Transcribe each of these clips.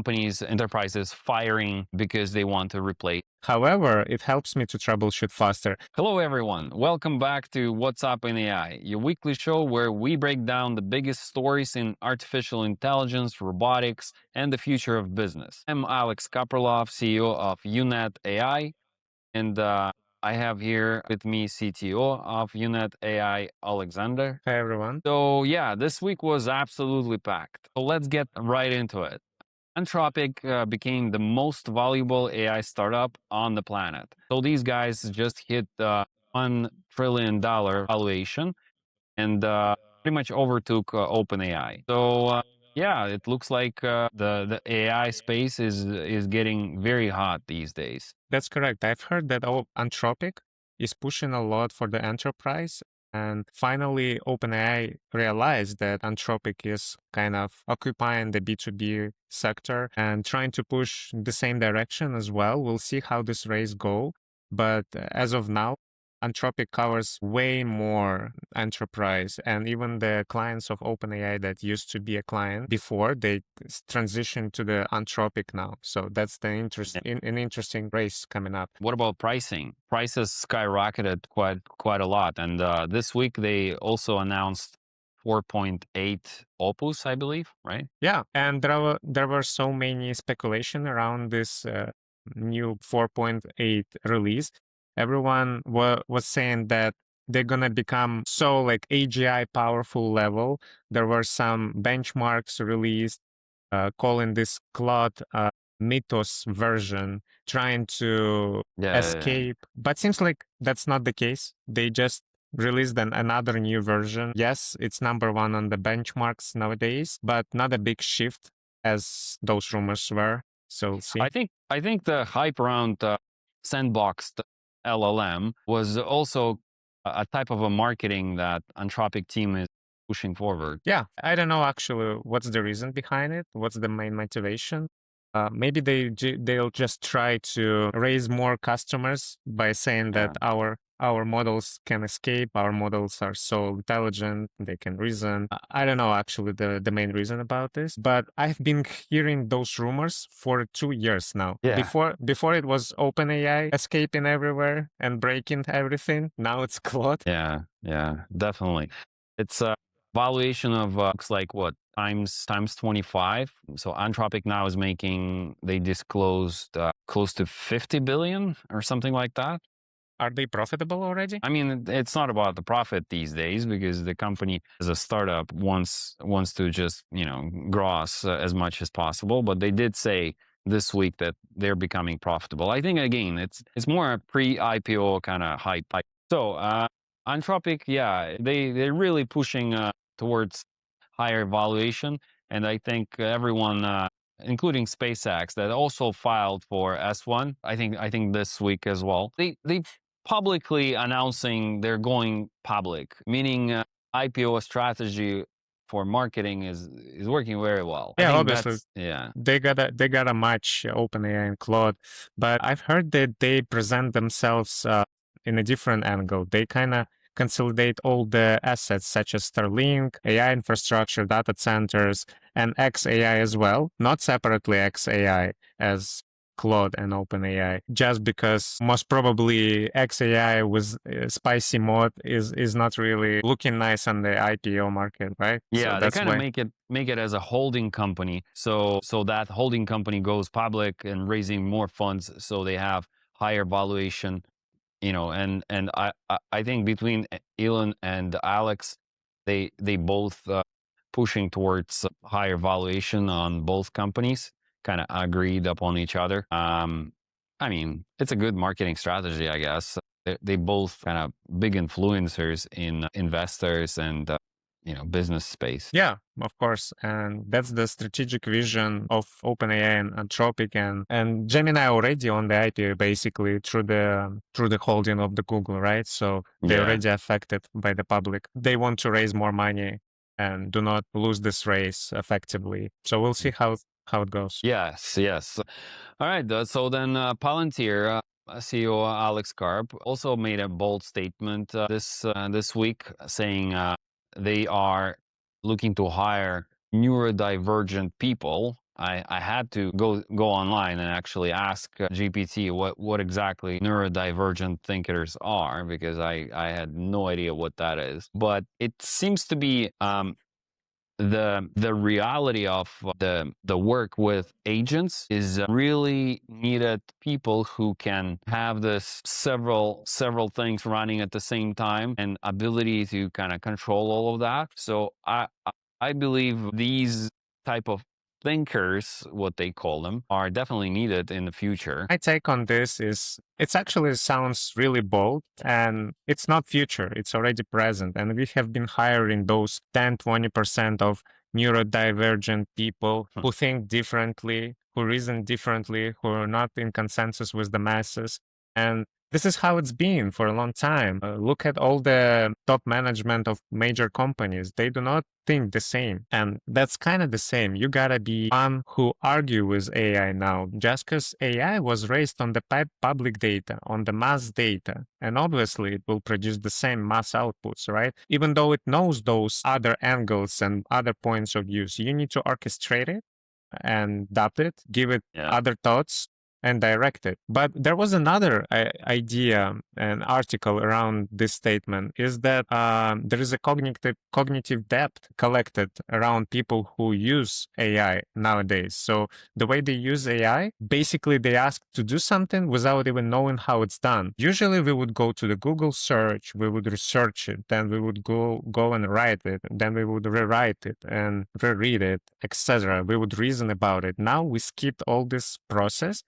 companies, enterprises firing because they want to replace. However, it helps me to troubleshoot faster. Hello, everyone. Welcome back to What's Up in AI, your weekly show where we break down the biggest stories in artificial intelligence, robotics, and the future of business. I'm Alex Kapralov, CEO of UNet AI, and I have here with me CTO of UNet AI, Alexander. Hi, everyone. So yeah, this week was absolutely packed. So let's get right into it. Anthropic became the most valuable AI startup on the planet. So these guys just hit $1 trillion valuation and pretty much overtook OpenAI. So yeah, it looks like the AI space is getting very hot these days. That's correct. I've heard that Anthropic is pushing a lot for the enterprise. And finally, OpenAI realized that Anthropic is kind of occupying the B2B sector and trying to push the same direction as well. We'll see how this race go. But as of now, Anthropic covers way more enterprise, and even the clients of OpenAI that used to be a client before, they transitioned to the Anthropic now. So that's the an interesting race coming up. What about pricing? Prices skyrocketed quite a lot, and this week they also announced 4.8 Opus, I believe, right? Yeah, and there were so many speculation around this new 4.8 release. Everyone was saying that they're gonna become so like AGI powerful level. There were some benchmarks released calling this Claude Mythos version, trying to Yeah. escape. But seems like that's not the case. They just released another new version. Yes, it's number one on the benchmarks nowadays, but not a big shift as those rumors were. So see. I think the hype around sandboxed LLM was also a type of a marketing that Anthropic team is pushing forward. Yeah, I don't know actually what's the reason behind it. What's the main motivation? Maybe they'll just try to raise more customers by saying that Yeah. our models can escape. Our models are so intelligent; they can reason. I don't know actually the main reason about this, but I've been hearing those rumors for 2 years now. Yeah. Before it was OpenAI escaping everywhere and breaking everything. Now it's Claude. Yeah, definitely. It's a valuation of looks like what times 25. So Anthropic now is making, they disclosed close to 50 billion or something like that. Are they profitable already? I mean, it's not about the profit these days because the company as a startup wants to just, gross as much as possible. But they did say this week that they're becoming profitable. I think again, it's more a pre-IPO kind of hype. So Anthropic, yeah, they're really pushing towards higher valuation, and I think everyone. Including SpaceX, that also filed for S1. I think this week as well. They publicly announcing they're going public, meaning IPO strategy for marketing is working very well. I Yeah, think obviously. that's yeah. They gotta match OpenAI and Claude, but I've heard that they present themselves in a different angle. They kind of consolidate all the assets such as Starlink, AI infrastructure, data centers, and XAI as well, not separately XAI as Claude and OpenAI, just because most probably XAI with spicy mode is not really looking nice on the IPO market, right? So Yeah, they that's kind of why. make it as a holding company. So that holding company goes public and raising more funds, so they have higher valuation. And I think between Elon and Alex, they both pushing towards higher valuation on both companies, kind of agreed upon each other. I mean, it's a good marketing strategy, I guess. They both kind of big influencers in investors and business space. Yeah, of course. And that's the strategic vision of OpenAI and Anthropic and Gemini already on the IPO basically through the holding of the Google, right? So they're Yeah. already affected by the public. They want to raise more money and do not lose this race effectively. So we'll see how it goes. Yes, yes. All right. So then Palantir CEO Alex Karp also made a bold statement this week saying they are looking to hire neurodivergent people I had to go online and actually ask GPT what exactly neurodivergent thinkers are, because I had no idea what that is. But it seems to be the reality of the work with agents is really needed people who can have this several things running at the same time and ability to kind of control all of that. So I believe these type of thinkers, what they call them, are definitely needed in the future. My take on this is it actually sounds really bold and it's not future, it's already present. And we have been hiring those 10-20% of neurodivergent people Hmm. who think differently, who reason differently, who are not in consensus with the masses. And this is how it's been for a long time. Look at all the top management of major companies. They do not think the same. And that's kind of the same. You gotta be one who argue with AI now, just because AI was raised on the public data, on the mass data. And obviously it will produce the same mass outputs, right? Even though it knows those other angles and other points of views, you need to orchestrate it and adapt it, give it Yeah. other thoughts and direct it. But there was another idea, an article around this statement is that there is a cognitive depth collected around people who use AI nowadays. So the way they use AI, basically they ask to do something without even knowing how it's done. Usually we would go to the Google search, we would research it, then we would go and write it, and then we would rewrite it and reread it, etc. We would reason about it. Now we skipped all this process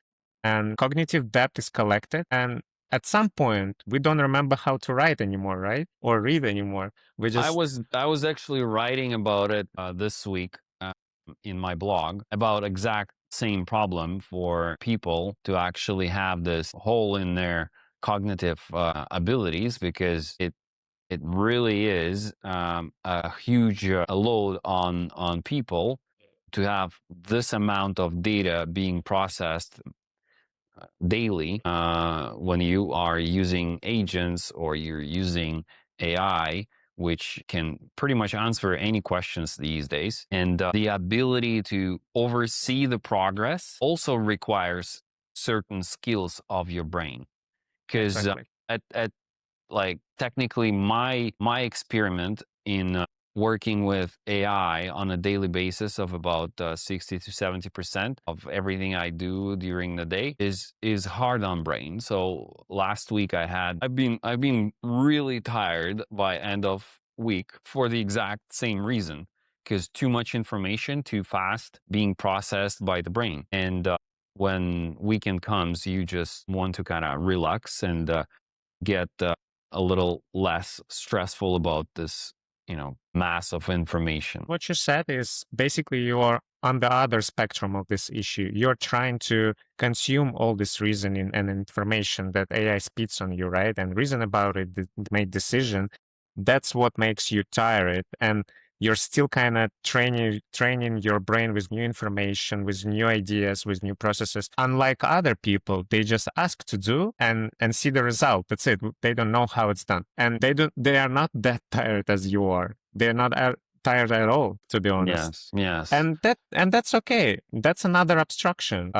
and cognitive depth is collected. And at some point, we don't remember how to write anymore, right? Or read anymore. We just I was actually writing about it this week in my blog about exact same problem for people to actually have this hole in their cognitive abilities, because it really is a huge load on people to have this amount of data being processed daily when you are using agents or you're using AI, which can pretty much answer any questions these days. And the ability to oversee the progress also requires certain skills of your brain. Because exactly. at like technically my experiment in working with AI on a daily basis of about 60 to 70% of everything I do during the day is hard on brain. So last week I've been really tired by end of week for the exact same reason, because too much information too fast being processed by the brain. And when weekend comes, you just want to kind of relax and get a little less stressful about this, mass of information. What you said is basically you're on the other spectrum of this issue. You're trying to consume all this reasoning and information that AI spits on you, right? And reason about it, make decision. That's what makes you tired. And you're still kind of training your brain with new information, with new ideas, with new processes. Unlike other people, they just ask to do and see the result. That's it. They don't know how it's done, and they are not that tired as you are. They're not tired at all, to be honest. Yes, yes. And that's okay. That's another abstraction.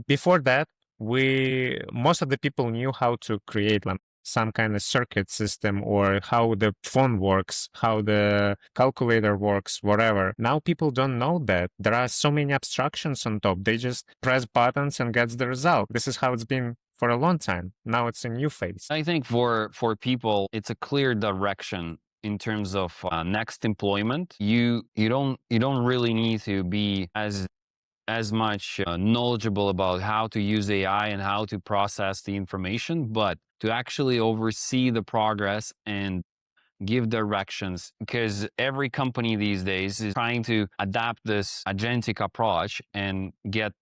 Before that, we most of the people knew how to create like some kind of circuit system or how the phone works, how the calculator works, whatever. Now people don't know that. There are so many abstractions on top. They just press buttons and gets the result. This is how it's been for a long time. Now it's a new phase. I think for people, it's a clear direction in terms of next employment. You don't really need to be as much knowledgeable about how to use AI and how to process the information, but to actually oversee the progress and give directions, because every company these days is trying to adapt this agentic approach and get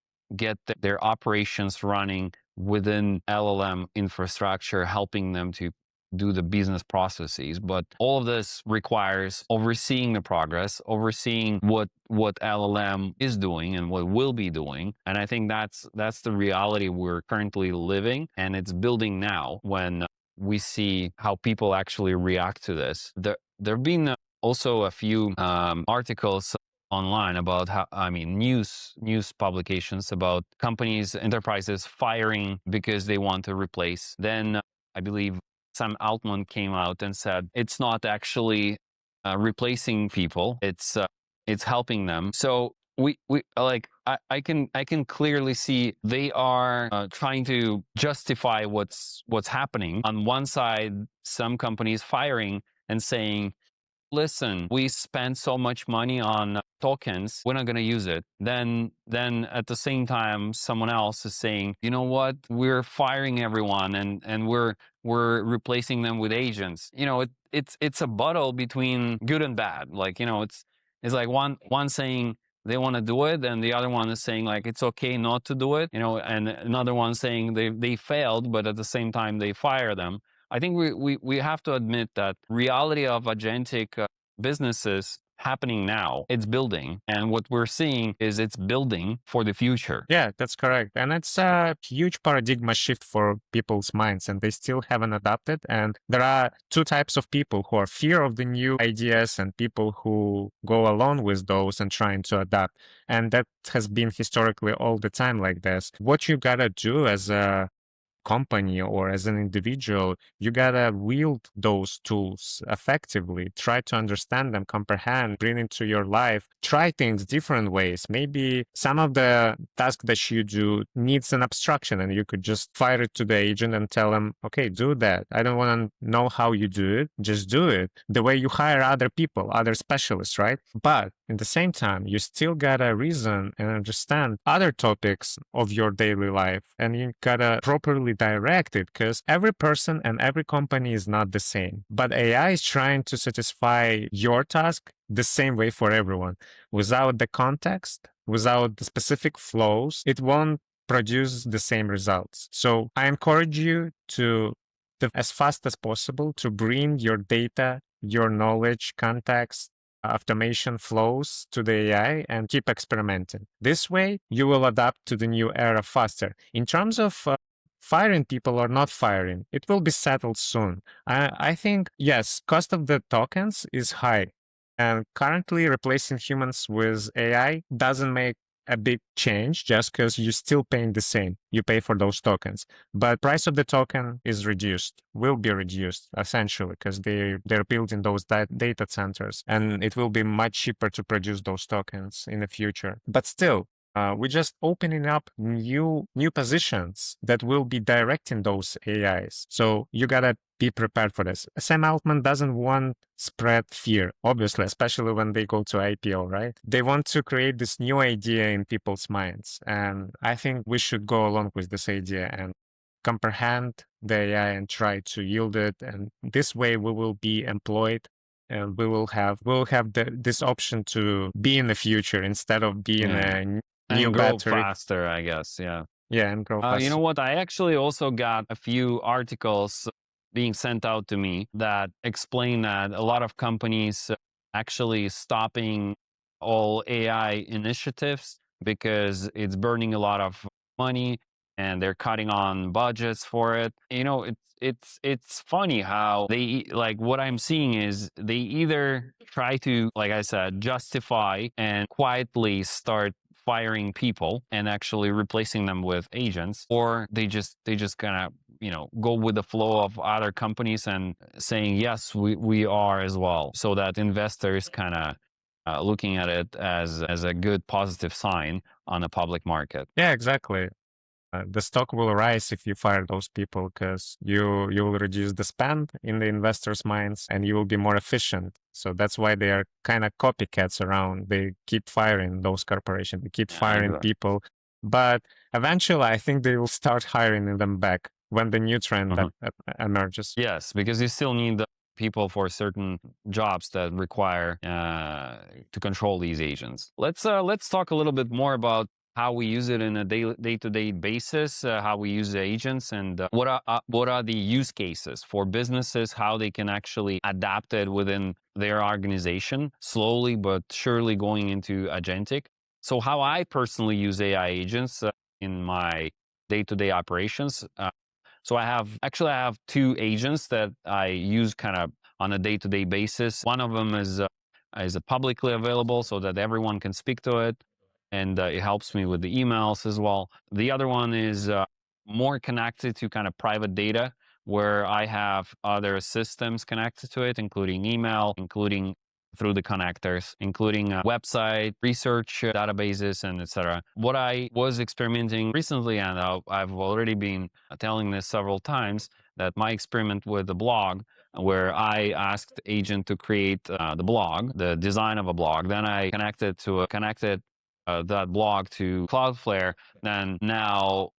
their operations running within LLM infrastructure, helping them to do the business processes. But all of this requires overseeing the progress, overseeing what LLM is doing and what will be doing. And I think that's the reality we're currently living, and it's building now when we see how people actually react to this. There have been also a few articles online about how, I mean, news publications about companies, enterprises firing because they want to replace. Then I believe Sam Altman came out and said it's not actually replacing people; it's helping them. So we like I can clearly see they are trying to justify what's happening. On one side, some companies firing and saying, listen, we spent so much money on tokens, we're not going to use it. Then at the same time, someone else is saying, you know what, we're firing everyone and we're replacing them with agents. It's a battle between good and bad. Like, it's like one saying they want to do it, and the other one is saying like it's okay not to do it, and another one saying they failed, but at the same time they fire them. I think we have to admit that reality of agentic businesses happening now, it's building. And what we're seeing is it's building for the future. Yeah, that's correct. And it's a huge paradigm shift for people's minds, and they still haven't adapted. And there are two types of people who are fear of the new ideas and people who go along with those and trying to adapt. And that has been historically all the time like this. What you gotta do as a company or as an individual, you gotta wield those tools effectively. Try to understand them, comprehend, bring into your life, try things different ways. Maybe some of the tasks that you do needs an abstraction and you could just fire it to the agent and tell them, okay, do that. I don't want to know how you do it. Just do it the way you hire other people, other specialists, right? But at the same time, you still gotta reason and understand other topics of your daily life, and you gotta properly direct it because every person and every company is not the same. But AI is trying to satisfy your task the same way for everyone. Without the context, without the specific flows, it won't produce the same results. So I encourage you to as fast as possible to bring your data, your knowledge, context, automation flows to the AI and keep experimenting. This way, you will adapt to the new era faster. In terms of firing people or not firing, it will be settled soon. I think, yes, cost of the tokens is high. And currently, replacing humans with AI doesn't make a big change just because you're still paying the same. You pay for those tokens, but price of the token is reduced, will be reduced essentially because they're building those data centers, and it will be much cheaper to produce those tokens in the future. But still, we're just opening up new positions that will be directing those AIs. So you gotta be prepared for this. Sam Altman doesn't want spread fear, obviously, especially when they go to IPO, right? They want to create this new idea in people's minds. And I think we should go along with this idea and comprehend the AI and try to yield it. And this way we will be employed and we'll have this option to be in the future instead of being Yeah. a new And grow battery. faster, I guess. Yeah. Yeah, and grow You know faster. what? I actually also got a few articles being sent out to me that explain that a lot of companies actually stopping all AI initiatives because it's burning a lot of money and they're cutting on budgets for it. It's funny how they, like, what I'm seeing is they either try to, like I said, justify and quietly start firing people and actually replacing them with agents, or they just kind of go with the flow of other companies and saying yes, we are as well, so that investors kind of looking at it as a good positive sign on the public market. Yeah, exactly. The stock will rise if you fire those people because you will reduce the spend in the investors' minds and you will be more efficient. So that's why they are kind of copycats around. They keep firing those corporations. They keep Yeah, firing exactly. people, but eventually, I think they will start hiring them back when the new trend that emerges. Yes, because you still need the people for certain jobs that require to control these agents. Let's talk a little bit more about how we use it in a day-to-day basis, how we use the agents, and what are the use cases for businesses, how they can actually adapt it within their organization, slowly but surely going into agentic. So how I personally use AI agents in my day-to-day operations. So I have two agents that I use kind of on a day-to-day basis. One of them is is publicly available so that everyone can speak to it. And it helps me with the emails as well. The other one is more connected to kind of private data, where I have other systems connected to it, including email, including through the connectors, including website, research databases, and etc. What I was experimenting recently, and I've already been telling this several times, that my experiment with the blog, where I asked the agent to create the blog, the design of a blog. Then I connected that blog to Cloudflare. Then now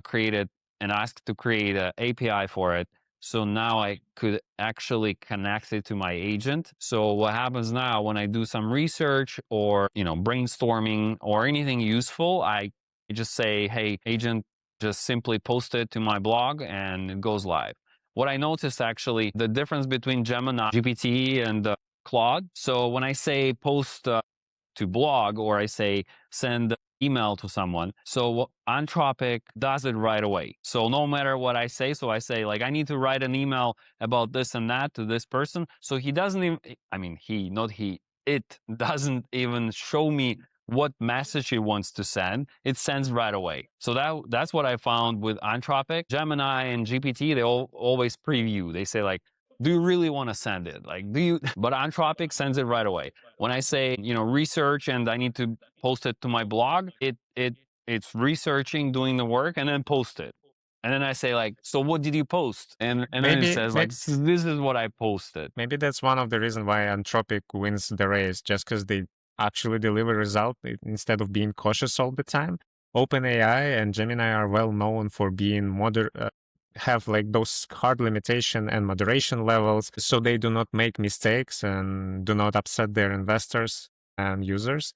created and asked to create an API for it. So now I could actually connect it to my agent. So what happens now when I do some research or brainstorming or anything useful, I just say, "Hey, agent, just simply post it to my blog," and it goes live. What I noticed actually, the difference between Gemini, GPT, and Claude. So when I say post to blog, or I say send email to someone, so Anthropic does it right away. So no matter what I say, so I say like I need to write an email about this and that to this person. So he doesn't even, I mean, it doesn't even show me what message he wants to send. It sends right away. So that's what I found with Anthropic. Gemini and GPT, they always preview. They say like, do you really want to send it? Like, do you? But Anthropic sends it right away. When I say, research and I need to post it to my blog, it's researching, doing the work, and then post it. And then I say like, so what did you post? And then it Maybe, says like, this is what I posted. maybe that's one of the reasons why Anthropic wins the race, just because they actually deliver result instead of being cautious all the time. OpenAI and Gemini are well known for being have like those hard limitation and moderation levels, so they do not make mistakes and do not upset their investors and users.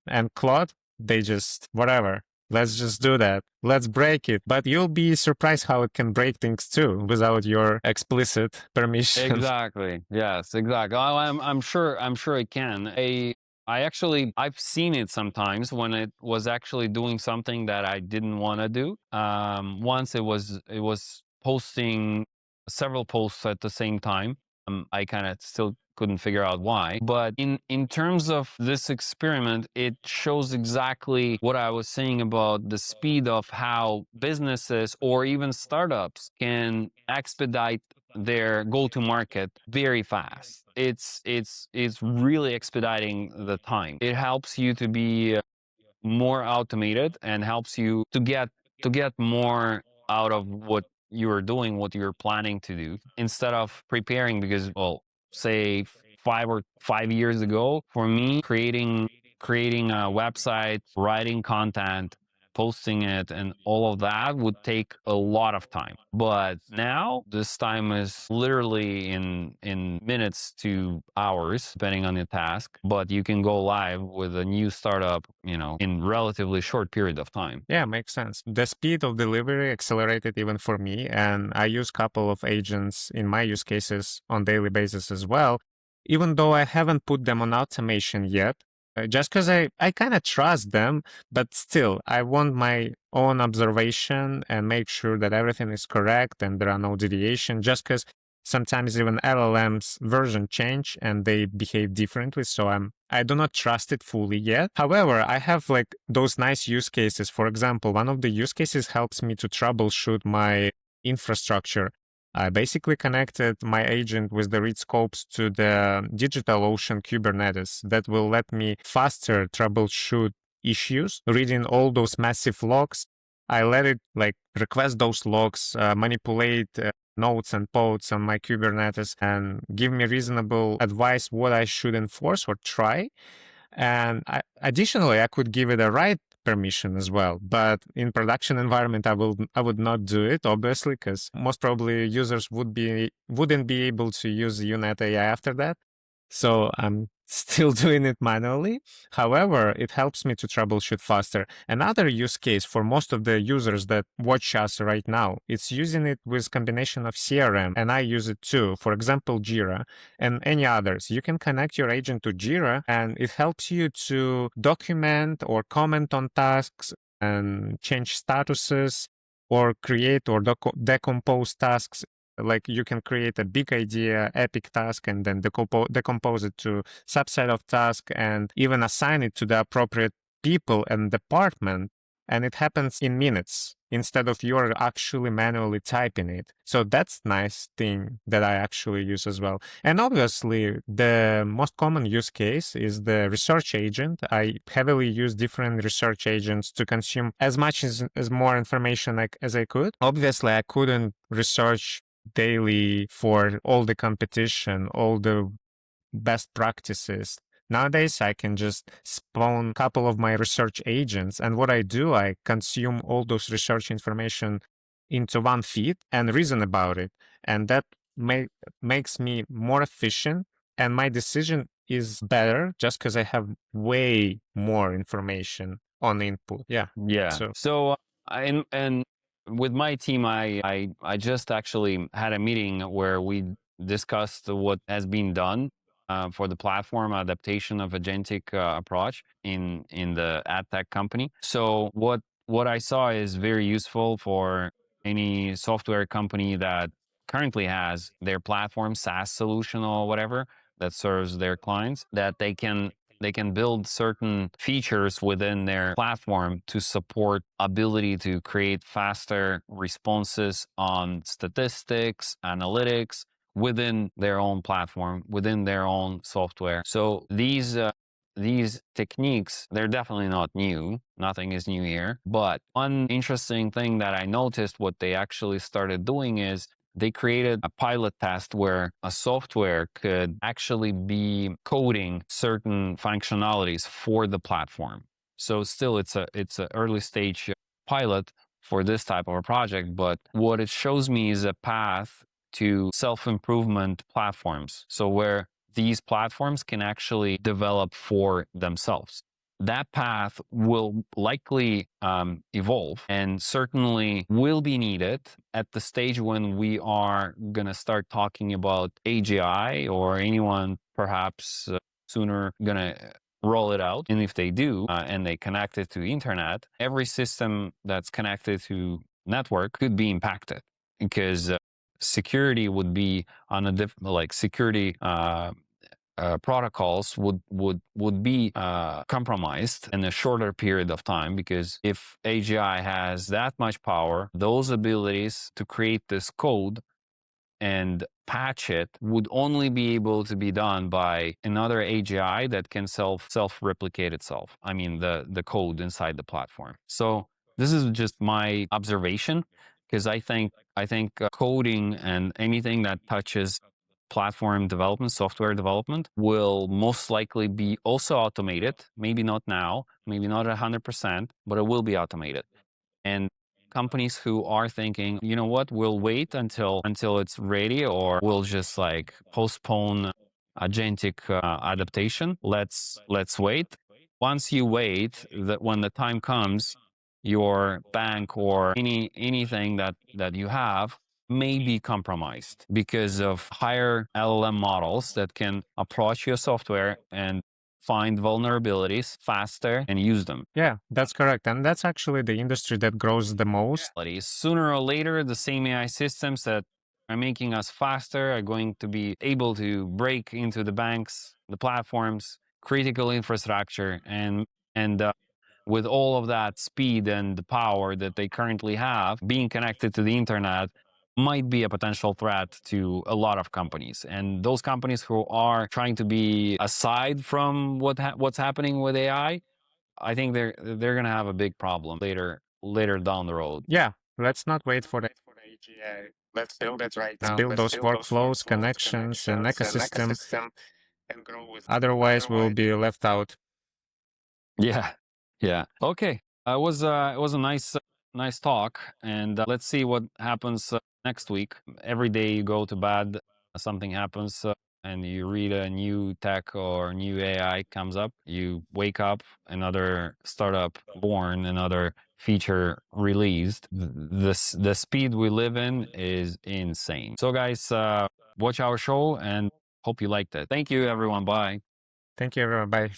And Claude, they just whatever. Let's just do that. Let's break it. But you'll be surprised how it can break things too without your explicit permission. Exactly. Yes, exactly. I'm sure it can. I've seen it sometimes when it was actually doing something that I didn't want to do. Once it was posting several posts at the same time. I kind of still couldn't figure out why. But in terms of this experiment, it shows exactly what I was saying about the speed of how businesses or even startups can expedite their go-to-market very fast. It's really expediting the time. It helps you to be more automated and helps you to get more out of what you're doing, what you're planning to do, instead of preparing. Because, well, say 5 years ago, for me, creating a website, writing content, posting it, and all of that would take a lot of time. But now this time is literally in minutes to hours, depending on the task. But you can go live with a new startup, in relatively short period of time. Yeah, makes sense. The speed of delivery accelerated even for me, and I use a couple of agents in my use cases on daily basis as well, even though I haven't put them on automation yet, just because I kind of trust them, but still, I want my own observation and make sure that everything is correct and there are no deviation, just because sometimes even LLMs version change and they behave differently. So I do not trust it fully yet. However, I have like those nice use cases. For example, one of the use cases helps me to troubleshoot my infrastructure. I basically connected my agent with the read scopes to the DigitalOcean Kubernetes that will let me faster troubleshoot issues, reading all those massive logs. I let it like request those logs, manipulate nodes and pods on my Kubernetes, and give me reasonable advice what I should enforce or try. And additionally, I could give it a write permission as well. But in production environment, I would not do it, obviously, because most probably users wouldn't be able to use UNet AI after that. So I'm still doing it manually. However, it helps me to troubleshoot faster. Another use case for most of the users that watch us right now, it's using it with combination of CRM, and I use it too. For example, Jira and any others. You can connect your agent to Jira, and it helps you to document or comment on tasks and change statuses or create or decompose tasks Like you can create a big idea, epic task, and then decompose it to subset of task and even assign it to the appropriate people and department. And it happens in minutes instead of you're actually manually typing it. So that's nice thing that I actually use as well. And obviously, the most common use case is the research agent. I heavily use different research agents to consume as much as more information as I could. Obviously, I couldn't research daily for all the competition, all the best practices. Nowadays, I can just spawn a couple of my research agents. And what I do, I consume all those research information into one feed and reason about it. And that makes me more efficient. And my decision is better just because I have way more information on input. Yeah. Yeah. So, So, and with my team, I just actually had a meeting where we discussed what has been done for the platform adaptation of agentic approach in the ad tech company. So what I saw is very useful for any software company that currently has their platform SaaS solution or whatever that serves their clients, that they can build certain features within their platform to support ability to create faster responses on statistics, analytics within their own platform, within their own software. So these techniques, they're definitely not new. Nothing is new here. But one interesting thing that I noticed what they actually started doing is they created a pilot test where a software could actually be coding certain functionalities for the platform. So still it's a early stage pilot for this type of a project, but what it shows me is a path to self-improvement platforms. So where these platforms can actually develop for themselves. That path will likely evolve and certainly will be needed at the stage when we are going to start talking about AGI or anyone perhaps sooner going to roll it out. And if they do and they connect it to the internet, every system that's connected to network could be impacted because security would be on a like security protocols would be compromised in a shorter period of time, because if AGI has that much power, those abilities to create this code and patch it would only be able to be done by another AGI that can self replicate itself. I mean the code inside the platform. So this is just my observation, because I think coding and anything that touches platform development, software development will most likely be also automated. Maybe not now, maybe not 100%, but it will be automated. And companies who are thinking, you know what, we'll wait until it's ready, or we'll just like postpone agentic adaptation. Let's wait. Once you wait, that when the time comes, your bank or anything that you have may be compromised because of higher LLM models that can approach your software and find vulnerabilities faster and use them. yeah, that's correct. And that's actually the industry that grows the most. Sooner or later, the same AI systems that are making us faster are going to be able to break into the banks, the platforms, critical infrastructure, and with all of that speed and the power that they currently have, being connected to the internet might be a potential threat to a lot of companies. And those companies who are trying to be aside from what's happening with AI, I think they're gonna have a big problem later down the road. Yeah, let's not wait for the AGI. Let's build it right Let's now. build Build those workflows, connections, and ecosystem. and grow with. Otherwise, we'll be left out. Yeah, yeah. Okay, it was a nice talk, and let's see what happens next week. Every day you go to bed, something happens, and you read a new tech or new AI comes up. You wake up, another startup born, another feature released. The speed we live in is insane. So, guys, watch our show and hope you liked it. Thank you, everyone. Bye. Thank you, everyone. Bye.